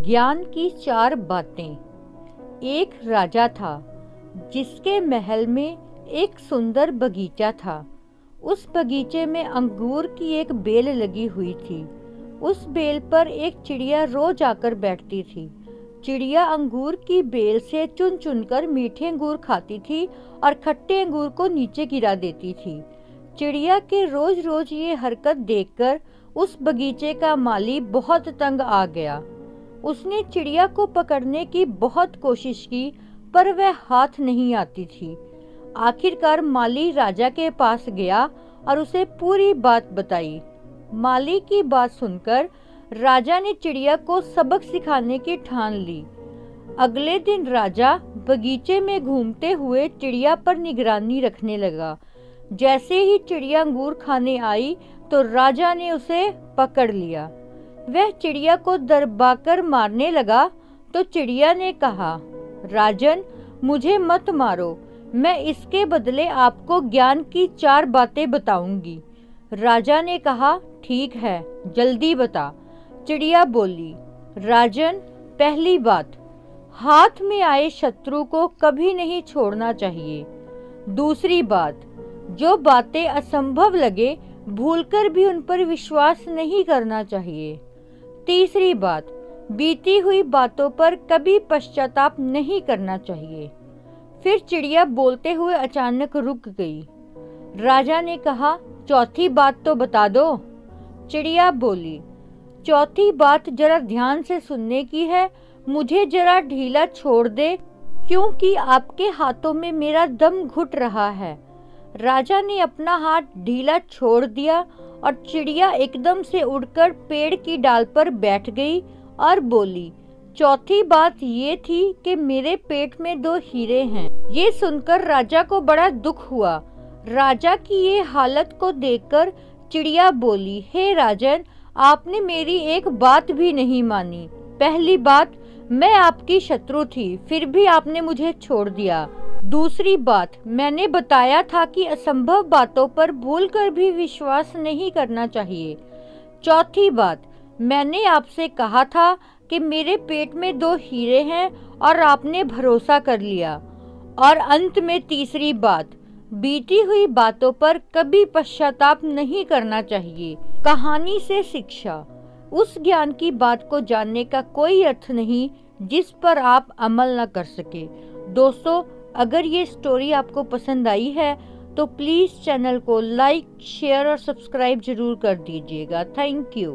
ज्ञान की 4 बातें। एक राजा था जिसके महल में एक सुंदर बगीचा था। उस बगीचे में अंगूर की एक बेल लगी हुई थी। उस बेल पर एक चिड़िया रोज आकर बैठती थी। चिड़िया अंगूर की बेल से चुन चुनकर मीठे अंगूर खाती थी और खट्टे अंगूर को नीचे गिरा देती थी। चिड़िया के रोज रोज ये हरकत देखकर उस बगीचे का माली बहुत तंग आ गया। उसने चिड़िया को पकड़ने की बहुत कोशिश की, पर वह हाथ नहीं आती थी। आखिरकार माली राजा के पास गया और उसे पूरी बात बताई। माली की बात सुनकर राजा ने चिड़िया को सबक सिखाने की ठान ली। अगले दिन राजा बगीचे में घूमते हुए चिड़िया पर निगरानी रखने लगा। जैसे ही चिड़िया अंगूर खाने आई तो राजा ने उसे पकड़ लिया। वह चिड़िया को दबाकर मारने लगा तो चिड़िया ने कहा, राजन, मुझे मत मारो, मैं इसके बदले आपको ज्ञान की 4 बातें बताऊंगी। राजा ने कहा, ठीक है, जल्दी बता। चिड़िया बोली, राजन, पहली बात, हाथ में आए शत्रु को कभी नहीं छोड़ना चाहिए। दूसरी बात, जो बातें असंभव लगे भूलकर भी उन पर विश्वास नहीं करना चाहिए। तीसरी बात, बीती हुई बातों पर कभी पश्चाताप नहीं करना चाहिए। फिर चिड़िया बोलते हुए अचानक रुक गई। राजा ने कहा, चौथी बात तो बता दो। चिड़िया बोली, चौथी बात जरा ध्यान से सुनने की है, मुझे जरा ढीला छोड़ दे क्योंकि आपके हाथों में मेरा दम घुट रहा है। राजा ने अपना हाथ ढीला छोड़ दिया और चिड़िया एकदम से उड़कर पेड़ की डाल पर बैठ गई और बोली, चौथी बात ये थी कि मेरे पेट में 2 हीरे हैं। ये सुनकर राजा को बड़ा दुख हुआ। राजा की ये हालत को देखकर चिड़िया बोली, हे राजन, आपने मेरी एक बात भी नहीं मानी। पहली बात, मैं आपकी शत्रु थी, फिर भी आपने मुझे छोड़ दिया। दूसरी बात, मैंने बताया था कि असंभव बातों पर भूलकर भी विश्वास नहीं करना चाहिए। चौथी बात, मैंने आपसे कहा था कि मेरे पेट में 2 हीरे हैं और आपने भरोसा कर लिया। और अंत में तीसरी बात, बीती हुई बातों पर कभी पश्चाताप नहीं करना चाहिए। कहानी से शिक्षा, उस ज्ञान की बात को जानने का कोई अर्थ नहीं जिस पर आप अमल न कर सके। दोस्तों, अगर ये स्टोरी आपको पसंद आई है तो प्लीज़ चैनल को लाइक, शेयर और सब्सक्राइब जरूर कर दीजिएगा। Thank you.